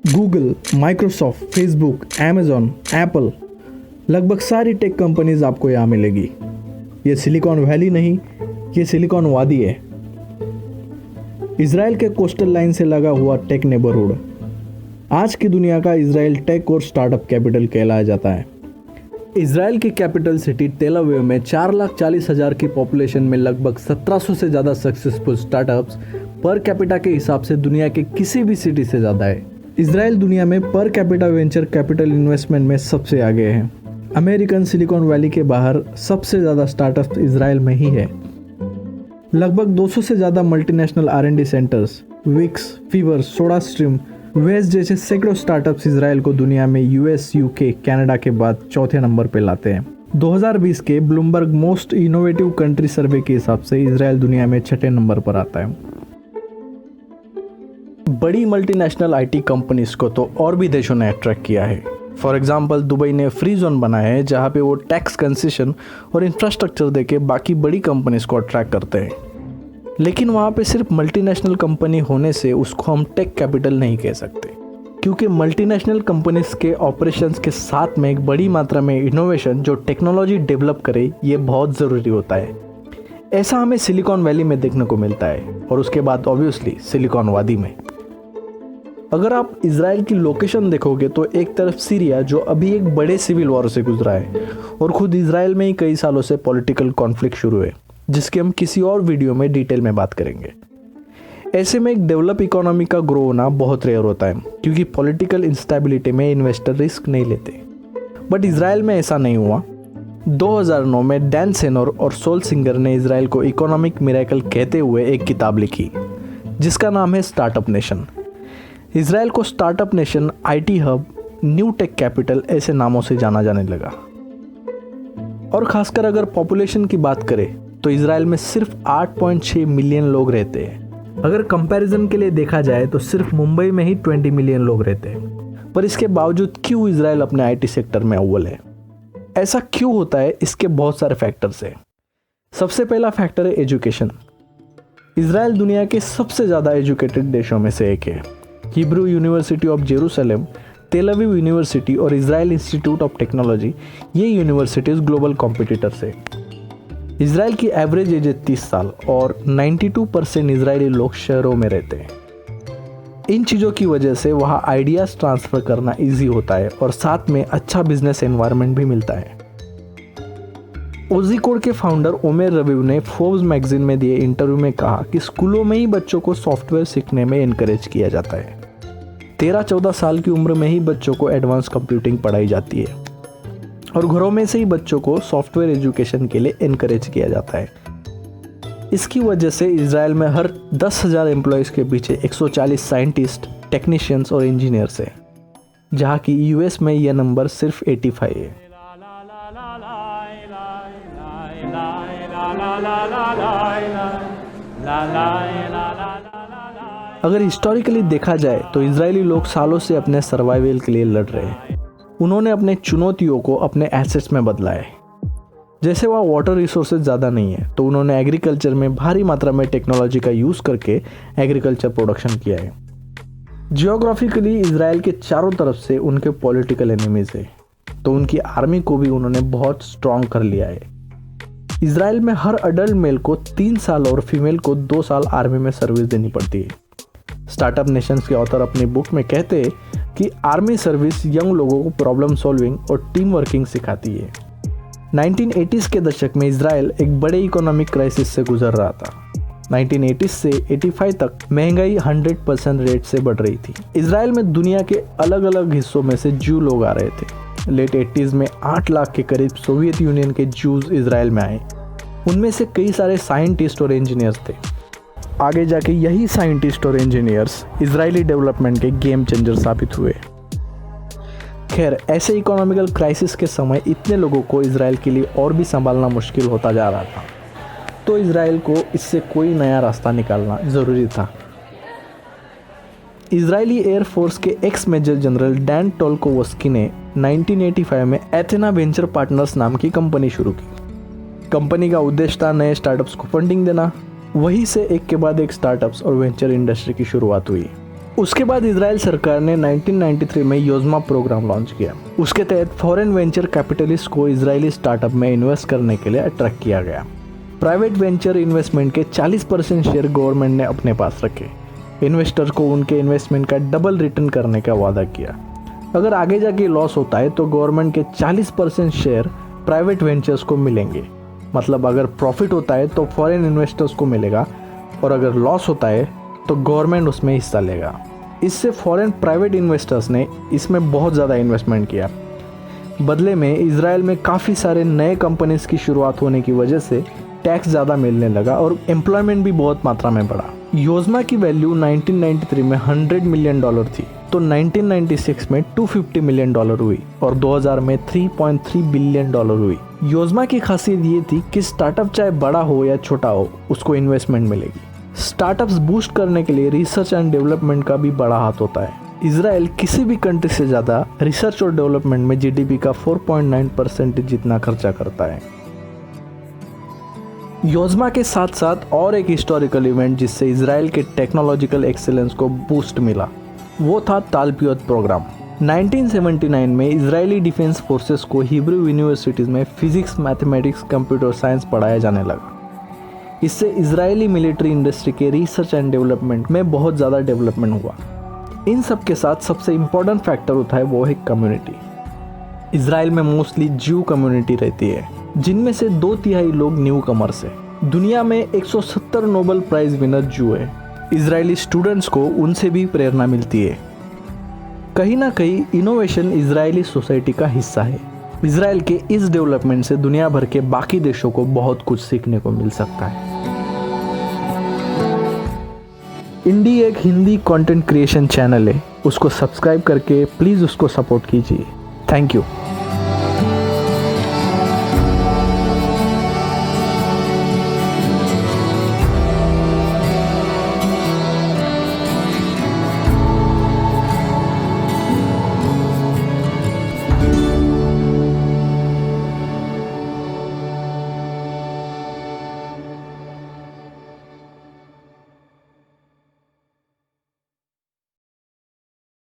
Google, Microsoft, Facebook, Amazon, Apple, लगभग सारी tech companies आपको यहाँ मिलेगी। ये सिलिकॉन वैली नहीं, ये सिलिकॉन वादी है। इजराइल के कोस्टल लाइन से लगा हुआ टेक नेबरहुड आज की दुनिया का इजराइल टेक और स्टार्टअप कैपिटल कहलाया जाता है। इजराइल की कैपिटल सिटी तेल अवीव में 4,40,000 की पॉपुलेशन में लगभग 1700 से ज़्यादा सक्सेसफुल स्टार्टअप्स पर कैपिटा के हिसाब से दुनिया के किसी भी सिटी से ज़्यादा है। इजराइल दुनिया में per capita venture capital investment में सबसे आगे है। अमेरिकन सिलिकॉन वैली के बाहर सबसे ज़्यादा स्टार्टअप्स इजराइल में ही है। लगभग 200 से ज़्यादा multinational R&D centres, Vicks, fever, SodaStream, वेस जैसे सैकड़ों स्टार्टअप्स इजराइल को दुनिया में US, UK, कनाडा के बाद चौथे नंबर पर लाते हैं। 2020 के ब्लूमबर्ग मोस्ट इनोवेटिव कंट्री सर्वे के हिसाब से इजराइल दुनिया में छठे नंबर पर आता है। बड़ी मल्टीनेशनल IT कंपनीज को तो और भी देशों ने अट्रैक्ट किया है। फॉर एग्जाम्पल दुबई ने फ्री जोन बनाया है जहाँ पे वो टैक्स कंसेशन और इंफ्रास्ट्रक्चर देके बाकी बड़ी कंपनीज को अट्रैक्ट करते हैं। लेकिन वहाँ पे सिर्फ मल्टीनेशनल कंपनी होने से उसको हम टेक कैपिटल नहीं कह सकते, क्योंकि मल्टीनेशनल कंपनीज के ऑपरेशंस के साथ में एक बड़ी मात्रा में इनोवेशन जो टेक्नोलॉजी डेवलप करे ये बहुत ज़रूरी होता है। ऐसा हमें सिलिकॉन वैली में देखने को मिलता है और उसके बाद ऑब्वियसली सिलिकॉन वादी में। अगर आप इजराइल की लोकेशन देखोगे तो एक तरफ सीरिया जो अभी एक बड़े सिविल वॉर से गुजरा है और खुद इजराइल में ही कई सालों से पॉलिटिकल कॉन्फ्लिक्ट शुरू है, जिसके हम किसी और वीडियो में डिटेल में बात करेंगे। ऐसे में एक डेवलप इकोनॉमी का ग्रो होना बहुत रेयर होता है, क्योंकि पॉलिटिकल इंस्टेबिलिटी में इन्वेस्टर रिस्क नहीं लेते। बट इजराइल में ऐसा नहीं हुआ। 2009 में डैन सेनोर और सोल सिंगर ने इजराइल को इकोनॉमिक मिरेकल कहते हुए एक किताब लिखी जिसका नाम है स्टार्टअप नेशन। इजराइल को startup nation, IT hub, new take capital ऐसे नामों से जाना जाने लगा। और खासकर अगर पॉपुलेशन की बात करें तो इजराइल में सिर्फ 8.6 मिलियन लोग रहते हैं। अगर कंपैरिजन के लिए देखा जाए तो सिर्फ मुंबई में ही 20 मिलियन लोग रहते हैं। पर इसके बावजूद क्यों इजराइल अपने IT सेक्टर में अव्वल है? ऐसा क्यों होता है? इसके बहुत सारे फैक्टर्स हैं। सबसे पहला फैक्टर है एजुकेशन। इजराइल दुनिया के सबसे ज़्यादा एजुकेटेड देशों में से एक है। हिब्रू यूनिवर्सिटी ऑफ जेरूसलम, तेल अवीव यूनिवर्सिटी और इजराइल इंस्टीट्यूट ऑफ टेक्नोलॉजी, ये यूनिवर्सिटीज़ ग्लोबल कॉम्पिटिटर्स है। इजराइल की एवरेज एज है 30 साल और 92% इजरायली लोग शहरों में रहते हैं। इन चीज़ों की वजह से वहाँ आइडियाज़ ट्रांसफ़र करना इजी होता है और साथ में अच्छा बिजनेस एनवायरनमेंट भी मिलता है। ओजीकोड के फाउंडर ओमेर रवीव ने फोर्ब्स मैगजीन में दिए इंटरव्यू में कहा कि स्कूलों में ही बच्चों को सॉफ्टवेयर सीखने में इनकरेज किया जाता है। 13-14 साल की उम्र में ही बच्चों को एडवांस कंप्यूटिंग पढ़ाई जाती है और घरों में से ही बच्चों को सॉफ्टवेयर एजुकेशन के लिए इनकरेज किया जाता है। इसकी वजह से इजराइल में हर 10,000 एम्प्लॉयज़ के पीछे 140 साइंटिस्ट, टेक्नीशियंस और इंजीनियर्स हैं, जहाँ की US में यह नंबर सिर्फ 85 है। अगर हिस्टोरिकली देखा जाए तो इजरायली लोग सालों से अपने सर्वाइवल के लिए लड़ रहे हैं। उन्होंने अपने चुनौतियों को अपने एसेट्स में बदला है। जैसे वहाँ वाटर रिसोर्सेज ज़्यादा नहीं है तो उन्होंने एग्रीकल्चर में भारी मात्रा में टेक्नोलॉजी का यूज़ करके एग्रीकल्चर प्रोडक्शन किया है। जियोग्राफिकली इजराइल के चारों तरफ से उनके पॉलिटिकल एनिमीज़ है, तो उनकी आर्मी को भी उन्होंने बहुत स्ट्रॉन्ग कर लिया है। इजराइल में हर अडल्ट मेल को 3 साल और फीमेल को 2 साल आर्मी में सर्विस देनी पड़ती है। स्टार्टअप नेशंस के ऑथर अपनी बुक में कहते हैं कि आर्मी सर्विस यंग लोगों को प्रॉब्लम सॉल्विंग और टीम वर्किंग सिखाती है। 1980s के दशक में इजराइल एक बड़े इकोनॉमिक क्राइसिस से गुजर रहा था। 1980 से 85 तक महंगाई 100% रेट से बढ़ रही थी। इजराइल में दुनिया के अलग अलग हिस्सों में से जू लोग आ रहे थे। लेट 80s में 8 लाख के करीब सोवियत यूनियन के जूज इजराइल में आए। उनमें से कई सारे साइंटिस्ट और इंजीनियर्स थे। आगे जाके यही साइंटिस्ट और इंजीनियर्स इजरायली डेवलपमेंट के गेम चेंजर साबित हुए। खैर, ऐसे इकोनॉमिकल क्राइसिस के समय इतने लोगों को इजराइल के लिए और भी संभालना मुश्किल होता जा रहा था, तो इजराइल को इससे कोई नया रास्ता निकालना ज़रूरी था। इजरायली एयरफोर्स के एक्स मेजर जनरल डैन टोल्कोवस्की ने 1985 में एथेना वेंचर पार्टनर्स नाम की कंपनी शुरू की। कंपनी का उद्देश्य था नए स्टार्टअप्स को फंडिंग देना। वहीं से एक के बाद एक स्टार्टअप्स और वेंचर इंडस्ट्री की शुरुआत हुई। उसके बाद इजराइल सरकार ने 1993 में योजना प्रोग्राम लॉन्च किया। उसके तहत फॉरेन वेंचर कैपिटलिस्ट को इजरायली स्टार्टअप में इन्वेस्ट करने के लिए अट्रैक्ट किया गया। प्राइवेट वेंचर इन्वेस्टमेंट के 40% शेयर गवर्नमेंट ने अपने पास रखे। इन्वेस्टर को उनके इन्वेस्टमेंट का डबल रिटर्न करने का वादा किया। अगर आगे जाके लॉस होता है तो गवर्नमेंट के 40% शेयर प्राइवेट वेंचर्स को मिलेंगे। मतलब अगर प्रॉफिट होता है तो फॉरेन इन्वेस्टर्स को मिलेगा और अगर लॉस होता है तो गवर्नमेंट उसमें हिस्सा लेगा। इससे फॉरेन प्राइवेट इन्वेस्टर्स ने इसमें बहुत ज़्यादा इन्वेस्टमेंट किया। बदले में इजराइल में काफ़ी सारे नए कंपनीज की शुरुआत होने की वजह से टैक्स ज़्यादा मिलने लगा और एम्प्लॉयमेंट भी बहुत मात्रा में बढ़ा। योजना की वैल्यू 1993 में $100 मिलियन थी, तो 1996 में $250 मिलियन हुई और 2000 में $3.3 बिलियन हुई। योजना की खासियत ये थी कि स्टार्टअप चाहे बड़ा हो या छोटा हो, उसको इन्वेस्टमेंट मिलेगी। स्टार्टअप्स बूस्ट करने के लिए रिसर्च एंड डेवलपमेंट का भी बड़ा हाथ होता है। इजराइल किसी भी कंट्री से ज़्यादा रिसर्च और डेवलपमेंट में जीडीपी का 4.9% जितना खर्चा करता है। योजना के साथ साथ और एक हिस्टोरिकल इवेंट जिससे इजराइल के टेक्नोलॉजिकल एक्सीलेंस को बूस्ट मिला, वो था तालपियोत प्रोग्राम। 1979 में इजरायली डिफेंस फोर्सेस को हिब्रू यूनिवर्सिटीज़ में फिजिक्स, मैथमेटिक्स, कंप्यूटर साइंस पढ़ाया जाने लगा। इससे इजरायली मिलिट्री इंडस्ट्री के रिसर्च एंड डेवलपमेंट में बहुत ज़्यादा डेवलपमेंट हुआ। इन सब के साथ सबसे इम्पोर्टेंट फैक्टर होता है वो है कम्युनिटी। इजराइल में मोस्टली ज्यू कम्युनिटी रहती है, जिनमें से 2/3 लोग न्यू कमर्स है। दुनिया में 170 नोबेल प्राइज विनर ज्यू है। इजरायली स्टूडेंट्स को उनसे भी प्रेरणा मिलती है। कहीं ना कहीं इनोवेशन इजरायली सोसाइटी का हिस्सा है। इजराइल के इस डेवलपमेंट से दुनिया भर के बाकी देशों को बहुत कुछ सीखने को मिल सकता है। इंडी एक हिंदी कंटेंट क्रिएशन चैनल है, उसको सब्सक्राइब करके प्लीज़ उसको सपोर्ट कीजिए। Thank you.